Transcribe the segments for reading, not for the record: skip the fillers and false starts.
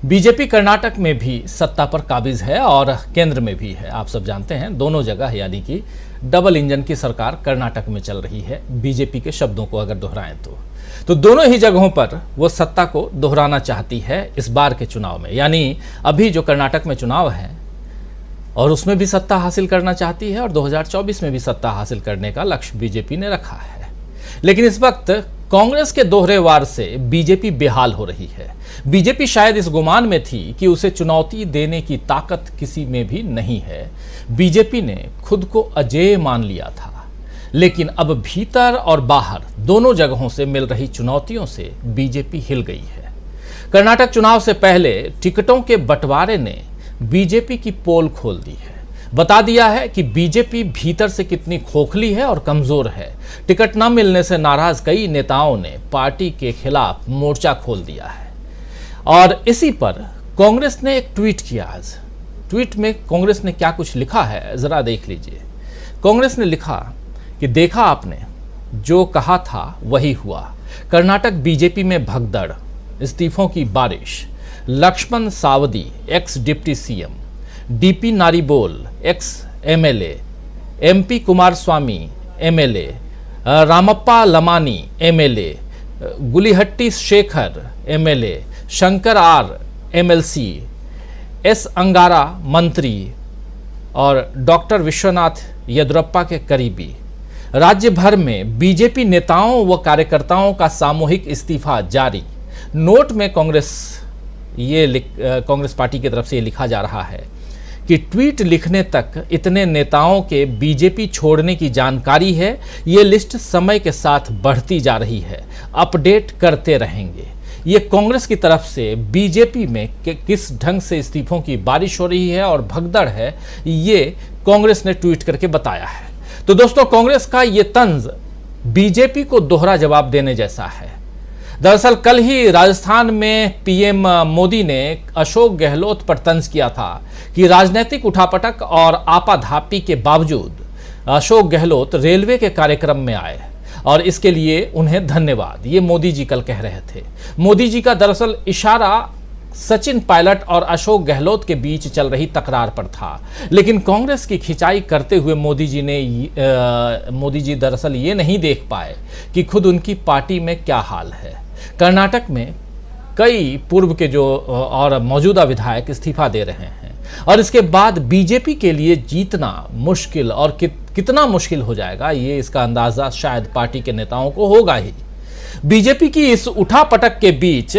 BJP Karnataka में भी सत्ता पर काबिज है और केंद्र में भी है। आप सब जानते हैं दोनों जगह यानी कि डबल इंजन की सरकार कर्नाटक में चल रही है। बीजेपी के शब्दों को अगर दोहराएं तो दोनों ही जगहों पर वो सत्ता को दोहराना चाहती है इस बार के चुनाव में। यानी अभी जो कर्नाटक में चुनाव है और उसमें भी सत्ता हासिल करना चाहती है और 2024 में भी सत्ता हासिल करने का लक्ष्य बीजेपी ने रखा है। लेकिन इस वक्त कांग्रेस के दोहरे वार से बीजेपी बेहाल हो रही है। बीजेपी शायद इस गुमान में थी कि उसे चुनौती देने की ताकत किसी में भी नहीं है। बीजेपी ने खुद को अजेय मान लिया था, लेकिन अब भीतर और बाहर दोनों जगहों से मिल रही चुनौतियों से बीजेपी हिल गई है। कर्नाटक चुनाव से पहले टिकटों के बंटवारे ने बीजेपी की पोल खोल दी है, बता दिया है कि बीजेपी भीतर से कितनी खोखली है और कमजोर है। टिकट न मिलने से नाराज कई नेताओं ने पार्टी के खिलाफ मोर्चा खोल दिया है और इसी पर कांग्रेस ने एक ट्वीट किया। आज ट्वीट में कांग्रेस ने क्या कुछ लिखा है जरा देख लीजिए। कांग्रेस ने लिखा कि देखा आपने, जो कहा था वही हुआ। कर्नाटक बीजेपी में भगदड़, इस्तीफों की बारिश। Laxman Savadi ex deputy CM, DP Naribol ex MLA, MP Kumaraswamy MLA, Ramappa Lamani MLA, Gulihatti Shekhar MLA, Shankar R MLC, S Angara मंत्री और डॉक्टर विश्वनाथ येद्रप्पा के करीबी। राज्य भर में बीजेपी नेताओं व कार्यकर्ताओं का सामूहिक इस्तीफा जारी। नोट में कांग्रेस पार्टी की तरफ से ये लिखा जा रहा है कि ट्वीट लिखने तक इतने नेताओं के बीजेपी छोड़ने की जानकारी है। ये लिस्ट समय के साथ बढ़ती जा रही है, अपडेट करते रहेंगे। ये कांग्रेस की तरफ से बीजेपी में किस ढंग से इस्तीफों की बारिश हो रही है और भगदड़ है, ये कांग्रेस ने ट्वीट करके बताया है। तो दोस्तों, कांग्रेस का ये तंज बीजेपी को दोहरा जवाब देने जैसा है। दरअसल कल ही राजस्थान में पीएम मोदी ने अशोक गहलोत पर तंज किया था कि राजनीतिक उठापटक और आपाधापी के बावजूद अशोक गहलोत रेलवे के कार्यक्रम में आए और इसके लिए उन्हें धन्यवाद, ये मोदी जी कल कह रहे थे। मोदी जी का दरअसल इशारा सचिन पायलट और अशोक गहलोत के बीच चल रही तकरार पर था, लेकिन कांग्रेस की खिंचाई करते हुए मोदी जी दरअसल ये नहीं देख पाए कि खुद उनकी पार्टी में क्या हाल है। कर्नाटक में कई पूर्व के जो और मौजूदा विधायक इस्तीफा दे रहे हैं और इसके बाद बीजेपी के लिए जीतना मुश्किल और कितना मुश्किल हो जाएगा, ये इसका अंदाजा शायद पार्टी के नेताओं को होगा ही। बीजेपी की इस उठापटक के बीच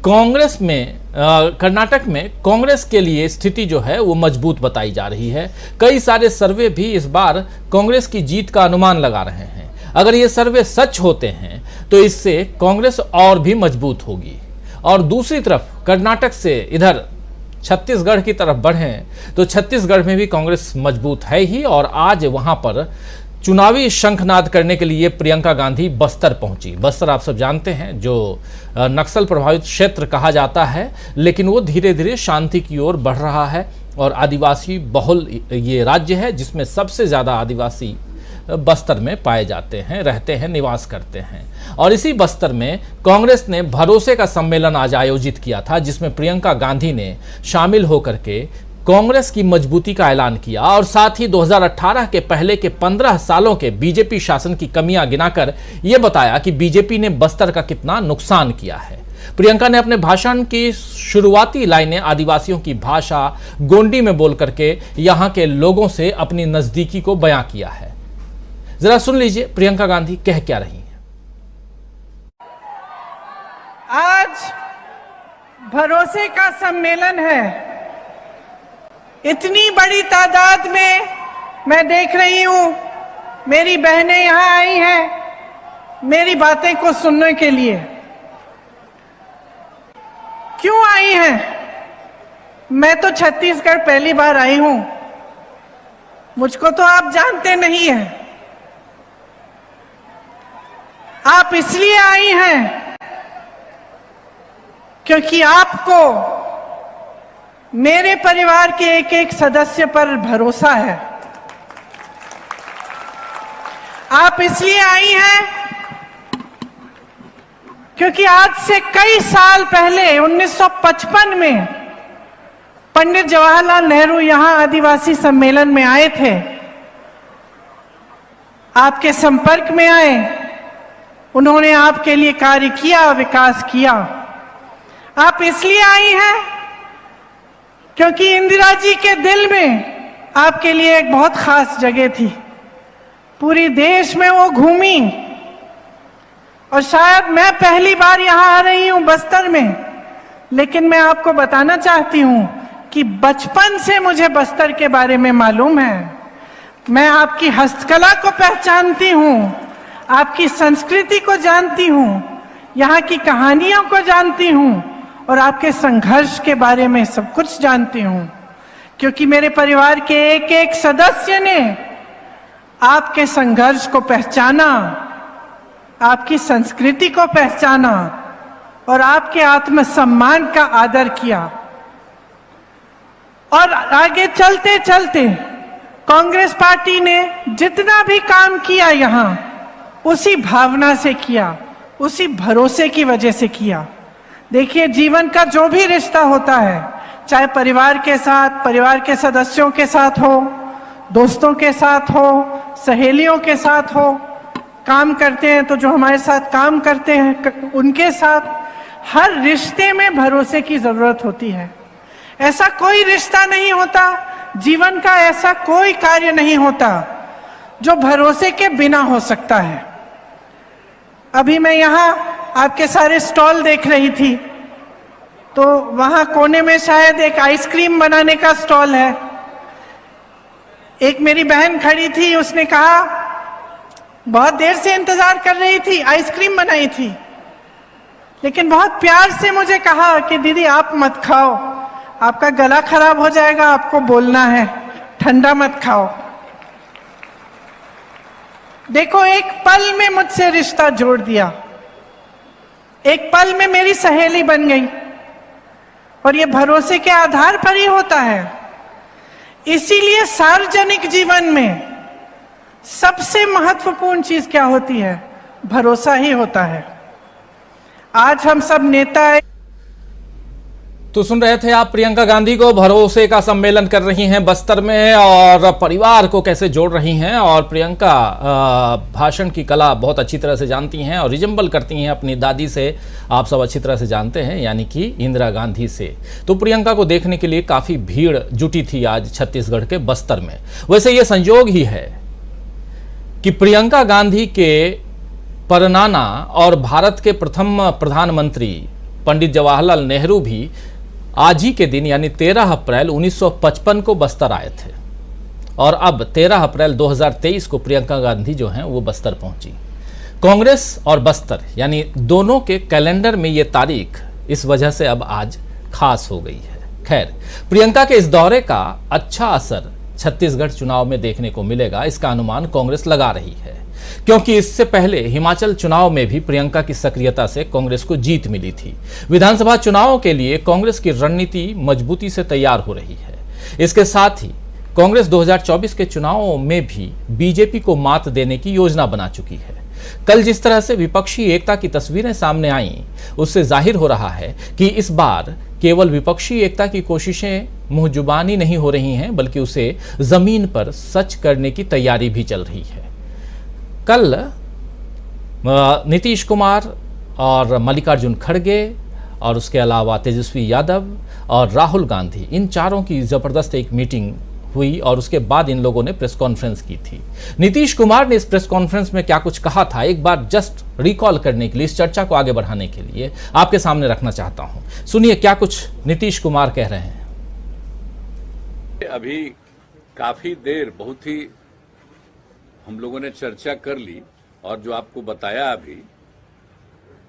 कांग्रेस में कर्नाटक में कांग्रेस के लिए स्थिति जो है वो मजबूत बताई जा रही है। कई सारे सर्वे भी इस बार कांग्रेस की जीत का अनुमान लगा रहे हैं। अगर ये सर्वे सच होते हैं तो इससे कांग्रेस और भी मजबूत होगी। और दूसरी तरफ कर्नाटक से इधर छत्तीसगढ़ की तरफ बढ़ें तो छत्तीसगढ़ में भी कांग्रेस मजबूत है ही और आज वहां पर चुनावी शंखनाद करने के लिए प्रियंका गांधी बस्तर पहुंची। बस्तर आप सब जानते हैं जो नक्सल प्रभावित क्षेत्र कहा जाता है, लेकिन वो धीरे धीरे शांति की ओर बढ़ रहा है और आदिवासी बहुल ये राज्य है जिसमें सबसे ज़्यादा आदिवासी बस्तर में पाए जाते हैं, रहते हैं, निवास करते हैं। और इसी बस्तर में कांग्रेस ने भरोसे का सम्मेलन आज आयोजित किया था, जिसमें प्रियंका गांधी ने शामिल होकर के कांग्रेस की मजबूती का ऐलान किया और साथ ही 2018 के पहले के 15 सालों के बीजेपी शासन की कमियां गिनाकर यह बताया कि बीजेपी ने बस्तर का कितना नुकसान किया है। प्रियंका ने अपने भाषण की शुरुआती लाइनें आदिवासियों की भाषा गोंडी में बोल करके यहां के लोगों से अपनी नजदीकी को बयां किया है। जरा सुन लीजिए प्रियंका गांधी कह क्या रही हैं। आज भरोसे का सम्मेलन है। इतनी बड़ी तादाद में मैं देख रही हूं, मेरी बहनें यहां आई हैं मेरी बातें को सुनने के लिए। क्यों आई हैं? मैं तो छत्तीसगढ़ पहली बार आई हूं, मुझको तो आप जानते नहीं हैं। आप इसलिए आई हैं क्योंकि आपको मेरे परिवार के एक एक सदस्य पर भरोसा है। आप इसलिए आई हैं क्योंकि आज से कई साल पहले 1955 में पंडित जवाहरलाल नेहरू यहां आदिवासी सम्मेलन में आए थे, आपके संपर्क में आए, उन्होंने आपके लिए कार्य किया, विकास किया। आप इसलिए आई हैं क्योंकि इंदिरा जी के दिल में आपके लिए एक बहुत खास जगह थी। पूरी देश में वो घूमी और शायद मैं पहली बार यहां आ रही हूं बस्तर में, लेकिन मैं आपको बताना चाहती हूं कि बचपन से मुझे बस्तर के बारे में मालूम है। मैं आपकी हस्तकला को पहचानती हूं, आपकी संस्कृति को जानती हूं, यहाँ की कहानियों को जानती हूं और आपके संघर्ष के बारे में सब कुछ जानती हूं, क्योंकि मेरे परिवार के एक एक सदस्य ने आपके संघर्ष को पहचाना, आपकी संस्कृति को पहचाना और आपके आत्मसम्मान का आदर किया। और आगे चलते चलते कांग्रेस पार्टी ने जितना भी काम किया यहाँ उसी भावना से किया, उसी भरोसे की वजह से किया। देखिए, जीवन का जो भी रिश्ता होता है, चाहे परिवार के साथ, परिवार के सदस्यों के साथ हो, दोस्तों के साथ हो, सहेलियों के साथ हो, काम करते हैं तो जो हमारे साथ काम करते हैं उनके साथ, हर रिश्ते में भरोसे की जरूरत होती है। ऐसा कोई रिश्ता नहीं होता, जीवन का ऐसा कोई कार्य नहीं होता जो भरोसे के बिना हो सकता है। अभी मैं यहाँ आपके सारे स्टॉल देख रही थी, तो वहां कोने में शायद एक आइसक्रीम बनाने का स्टॉल है। एक मेरी बहन खड़ी थी, उसने कहा बहुत देर से इंतजार कर रही थी, आइसक्रीम बनाई थी, लेकिन बहुत प्यार से मुझे कहा कि दीदी आप मत खाओ, आपका गला खराब हो जाएगा, आपको बोलना है, ठंडा मत खाओ। देखो, एक पल में मुझसे रिश्ता जोड़ दिया, एक पल में मेरी सहेली बन गई, और ये भरोसे के आधार पर ही होता है। इसीलिए सार्वजनिक जीवन में सबसे महत्वपूर्ण चीज क्या होती है? भरोसा ही होता है। आज हम सब नेता तो सुन रहे थे आप प्रियंका गांधी को, भरोसे का सम्मेलन कर रही हैं बस्तर में और परिवार को कैसे जोड़ रही हैं। और प्रियंका भाषण की कला बहुत अच्छी तरह से जानती हैं और रिजेंबल करती हैं अपनी दादी से, आप सब अच्छी तरह से जानते हैं, यानी कि इंदिरा गांधी से। तो प्रियंका को देखने के लिए काफ़ी भीड़ जुटी थी आज छत्तीसगढ़ के बस्तर में। वैसे ये संयोग ही है कि प्रियंका गांधी के परनाना और भारत के प्रथम प्रधानमंत्री पंडित जवाहरलाल नेहरू भी आज ही के दिन यानी 13 अप्रैल 1955 को बस्तर आए थे, और अब 13 अप्रैल 2023 को प्रियंका गांधी जो हैं वो बस्तर पहुंची। कांग्रेस और बस्तर यानी दोनों के कैलेंडर में ये तारीख इस वजह से अब आज खास हो गई है। खैर, प्रियंका के इस दौरे का अच्छा असर छत्तीसगढ़ चुनाव में देखने को मिलेगा, इसका अनुमान कांग्रेस लगा रही है, क्योंकि इससे पहले हिमाचल चुनाव में भी प्रियंका की सक्रियता से कांग्रेस को जीत मिली थी। विधानसभा चुनाव के लिए कांग्रेस की रणनीति मजबूती से तैयार हो रही है। इसके साथ ही कांग्रेस 2024 के चुनावों में भी बीजेपी को मात देने की योजना बना चुकी है। कल जिस तरह से विपक्षी एकता की तस्वीरें सामने आईं, उससे जाहिर हो रहा है कि इस बार केवल विपक्षी एकता की कोशिशें मुंह जुबानी नहीं हो रही हैं, बल्कि उसे जमीन पर सच करने की तैयारी भी चल रही है। कल नीतीश कुमार और मल्लिकार्जुन खड़गे और उसके अलावा तेजस्वी यादव और राहुल गांधी, इन चारों की जबरदस्त एक मीटिंग हुई और उसके बाद इन लोगों ने प्रेस कॉन्फ्रेंस की थी। नीतीश कुमार ने इस प्रेस कॉन्फ्रेंस में क्या कुछ कहा था, एक बार जस्ट रिकॉल करने के लिए, इस चर्चा को आगे बढ़ाने के लिए आपके सामने रखना चाहता हूं। सुनिए क्या कुछ नीतीश कुमार कह रहे हैं। अभी काफी देर बहुत ही हम लोगों ने चर्चा कर ली, और जो आपको बताया अभी,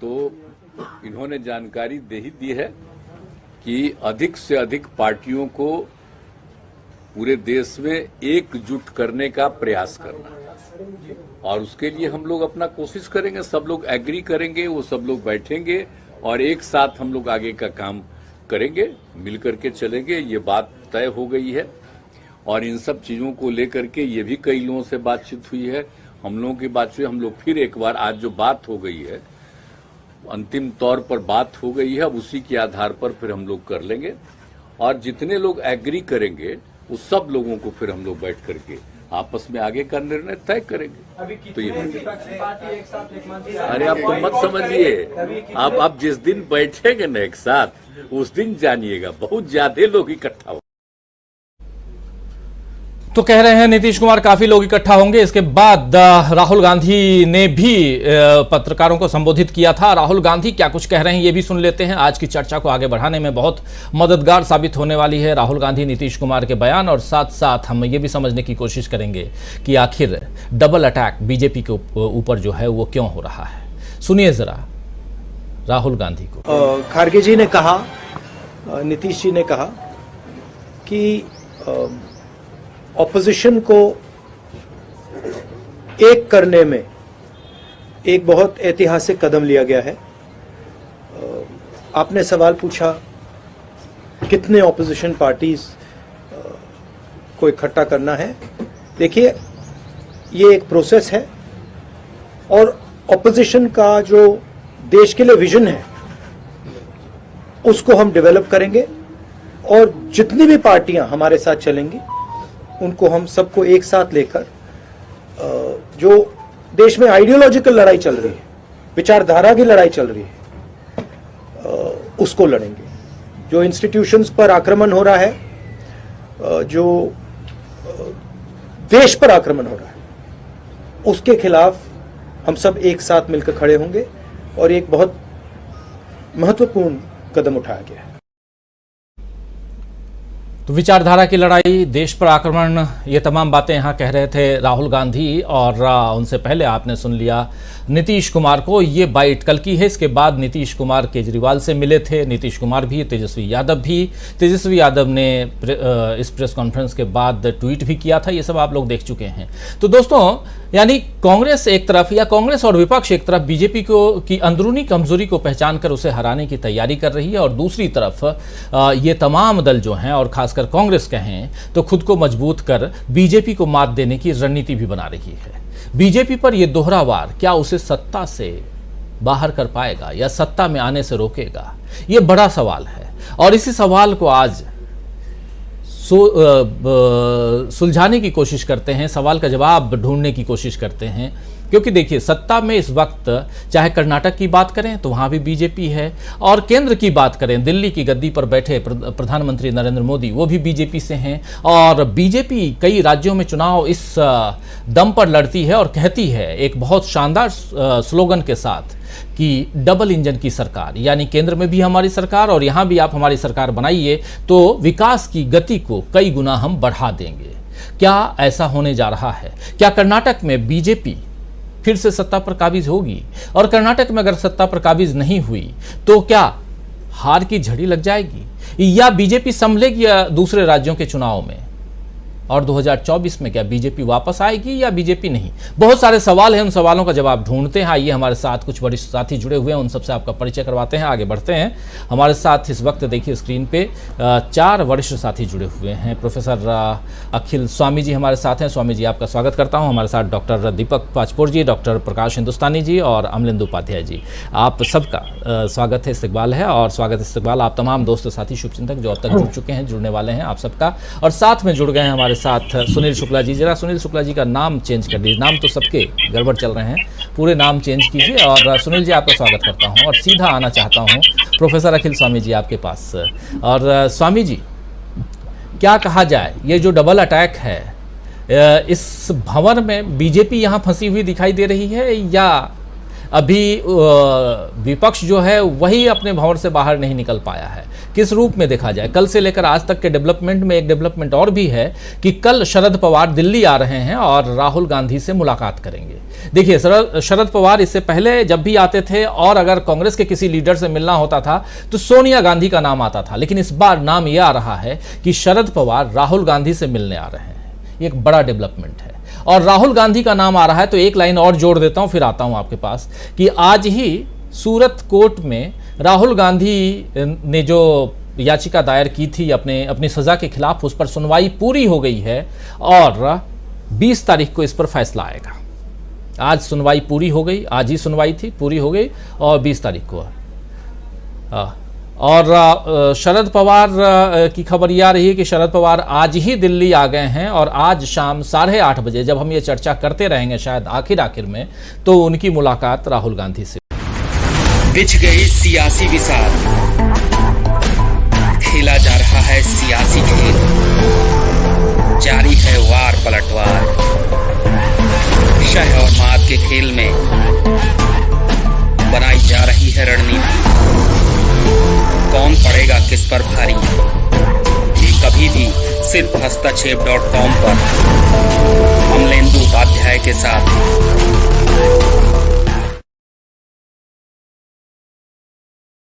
तो इन्होंने जानकारी दे ही दी है कि अधिक से अधिक पार्टियों को पूरे देश में एकजुट करने का प्रयास करना है, और उसके लिए हम लोग अपना कोशिश करेंगे। सब लोग एग्री करेंगे, वो सब लोग बैठेंगे और एक साथ हम लोग आगे का काम करेंगे, मिलकर के चलेंगे। ये बात तय हो गई है, और इन सब चीजों को लेकर के ये भी कई लोगों से बातचीत हुई है, हम लोगों की बात हुई। हम लोग फिर एक बार आज जो बात हो गई है अंतिम तौर पर बात हो गई है, अब उसी के आधार पर फिर हम लोग कर लेंगे और जितने लोग एग्री करेंगे उस सब लोगों को फिर हम लोग बैठ करके आपस में आगे का निर्णय तय करेंगे। तो ये अरे आप तो मत समझिए, आप जिस दिन बैठेंगे ना एक साथ उस दिन जानिएगा बहुत ज्यादा लोग इकट्ठा हो। तो कह रहे हैं नीतीश कुमार काफी लोग इकट्ठा होंगे। इसके बाद राहुल गांधी ने भी पत्रकारों को संबोधित किया था। राहुल गांधी क्या कुछ कह रहे हैं ये भी सुन लेते हैं। आज की चर्चा को आगे बढ़ाने में बहुत मददगार साबित होने वाली है राहुल गांधी नीतीश कुमार के बयान, और साथ साथ हम ये भी समझने की कोशिश करेंगे कि आखिर डबल अटैक बीजेपी के ऊपर जो है वो क्यों हो रहा है। सुनिए जरा राहुल गांधी को। खारगे जी ने कहा, नीतीश जी ने कहा कि ऑपोजिशन को एक करने में एक बहुत ऐतिहासिक कदम लिया गया है। आपने सवाल पूछा कितने ऑपोजिशन पार्टीज को इकट्ठा करना है। देखिए, ये एक प्रोसेस है और ऑपोजिशन का जो देश के लिए विजन है उसको हम डेवलप करेंगे और जितनी भी पार्टियां हमारे साथ चलेंगी उनको हम सबको एक साथ लेकर जो देश में आइडियोलॉजिकल लड़ाई चल रही है, विचारधारा की लड़ाई चल रही है, उसको लड़ेंगे। जो इंस्टीट्यूशंस पर आक्रमण हो रहा है, जो देश पर आक्रमण हो रहा है, उसके खिलाफ हम सब एक साथ मिलकर खड़े होंगे और एक बहुत महत्वपूर्ण कदम उठाया गया है। तो विचारधारा की लड़ाई, देश पर आक्रमण, ये तमाम बातें यहाँ कह रहे थे राहुल गांधी। और उनसे पहले आपने सुन लिया नीतीश कुमार को। ये बाइट कल की है। इसके बाद नीतीश कुमार केजरीवाल से मिले थे, नीतीश कुमार भी, तेजस्वी यादव भी। तेजस्वी यादव ने इस प्रेस कॉन्फ्रेंस के बाद ट्वीट भी किया था। ये सब आप लोग देख चुके हैं। तो दोस्तों, यानी कांग्रेस एक तरफ, या कांग्रेस और विपक्ष एक तरफ बीजेपी को की अंदरूनी कमजोरी को पहचान कर उसे हराने की तैयारी कर रही है, और दूसरी तरफ ये तमाम दल जो हैं, और खासकर कांग्रेस कहें तो खुद को मजबूत कर बीजेपी को मात देने की रणनीति भी बना रही है। बीजेपी पर यह दोहरा वार क्या उसे सत्ता से बाहर कर पाएगा या सत्ता में आने से रोकेगा, यह बड़ा सवाल है। और इसी सवाल को आज सुलझाने की कोशिश करते हैं, सवाल का जवाब ढूंढने की कोशिश करते हैं। क्योंकि देखिए, सत्ता में इस वक्त चाहे कर्नाटक की बात करें तो वहाँ भी बीजेपी है, और केंद्र की बात करें, दिल्ली की गद्दी पर बैठे प्रधानमंत्री नरेंद्र मोदी, वो भी बीजेपी से हैं। और बीजेपी कई राज्यों में चुनाव इस दम पर लड़ती है और कहती है एक बहुत शानदार स्लोगन के साथ कि डबल इंजन की सरकार, यानी केंद्र में भी हमारी सरकार और यहाँ भी आप हमारी सरकार बनाइए तो विकास की गति को कई गुना हम बढ़ा देंगे। क्या ऐसा होने जा रहा है? क्या कर्नाटक में बीजेपी फिर से सत्ता पर काबिज होगी? और कर्नाटक में अगर सत्ता पर काबिज नहीं हुई तो क्या हार की झड़ी लग जाएगी, या बीजेपी संभलेगी दूसरे राज्यों के चुनाव में? और 2024 में क्या बीजेपी वापस आएगी या बीजेपी नहीं? बहुत सारे सवाल हैं, उन सवालों का जवाब ढूंढते हैं। आइए, हमारे साथ कुछ वरिष्ठ साथी जुड़े हुए हैं, उन सबसे आपका परिचय करवाते हैं, आगे बढ़ते हैं। हमारे साथ इस वक्त देखिए स्क्रीन पे 4 वरिष्ठ साथी जुड़े हुए हैं। प्रोफेसर अखिल स्वामी जी हमारे साथ हैं। स्वामी जी, आपका स्वागत करता हूँ। हमारे साथ डॉक्टर दीपक पाचपोर जी, डॉक्टर प्रकाश हिंदुस्तानी जी और अमलेंदु उपाध्याय जी, आप सबका स्वागत है, इस्तकबाल है। और स्वागत इस्तकबाल आप तमाम दोस्त साथी शुभचिंतक जो अब तक जुड़ चुके हैं, जुड़ने वाले हैं, आप सबका। और साथ में जुड़ गए हैं हमारे साथ सुनील शुक्ला जी। जरा सुनील शुक्ला जी का नाम चेंज कर दीजिए, नाम तो सबके गड़बड़ चल रहे हैं, पूरे नाम चेंज कीजिए। और सुनील जी, आपका स्वागत करता हूं और सीधा आना चाहता हूं प्रोफेसर अखिल स्वामी जी आपके पास। और स्वामी जी, क्या कहा जाए, ये जो डबल अटैक है, इस भंवर में बीजेपी यहां फंसी हुई दिखाई दे रही है, या अभी विपक्ष जो है वही अपने भंवर से बाहर नहीं निकल पाया है? किस रूप में देखा जाए? कल से लेकर आज तक के डेवलपमेंट में एक डेवलपमेंट और भी है कि कल शरद पवार दिल्ली आ रहे हैं और राहुल गांधी से मुलाकात करेंगे। देखिए, शरद पवार इससे पहले जब भी आते थे और अगर कांग्रेस के किसी लीडर से मिलना होता था तो सोनिया गांधी का नाम आता था, लेकिन इस बार नाम यह आ रहा है कि शरद पवार राहुल गांधी से मिलने आ रहे हैं। ये एक बड़ा डेवलपमेंट है। और राहुल गांधी का नाम आ रहा है तो एक लाइन और जोड़ देता हूं, फिर आता हूं आपके पास, कि आज ही सूरत कोर्ट में राहुल गांधी ने जो याचिका दायर की थी अपनी सजा के खिलाफ, उस पर सुनवाई पूरी हो गई है और 20 तारीख को इस पर फैसला आएगा। आज सुनवाई पूरी हो गई, आज ही सुनवाई थी, पूरी हो गई और 20 तारीख को और शरद पवार की खबर यह आ रही है कि शरद पवार आज ही दिल्ली आ गए हैं और आज शाम 8:30 बजे जब हम ये चर्चा करते रहेंगे शायद आखिर में, तो उनकी मुलाकात राहुल गांधी से। बिछ गई सियासी विसार, खेला जा रहा है सियासी खेल, जारी है वार पलटवार, शह और मात के खेल में बनाई जा रही है रणनीति। कौन पड़ेगा किस पर भारी, ये कभी भी सिर्फ हस्तक्षेप.com पर अमलेंदु उपाध्याय के साथ।